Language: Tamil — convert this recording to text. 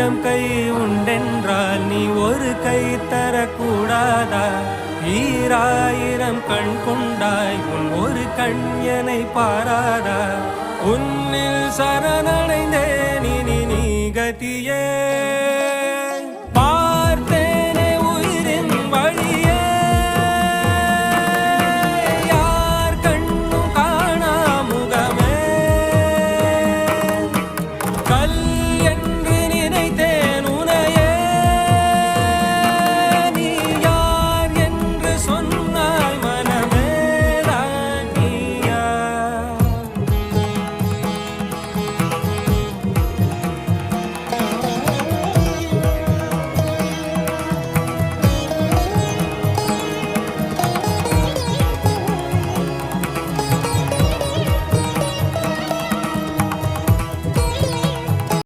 ஆயிரம் கை உண்டென்றால் நீ ஒரு கை தரக்கூடாதா? ஈராயிரம் கண் கொண்டாய் உன் ஒரு கண் என்னை பாராதா? உன்னில் சரணடைந்தே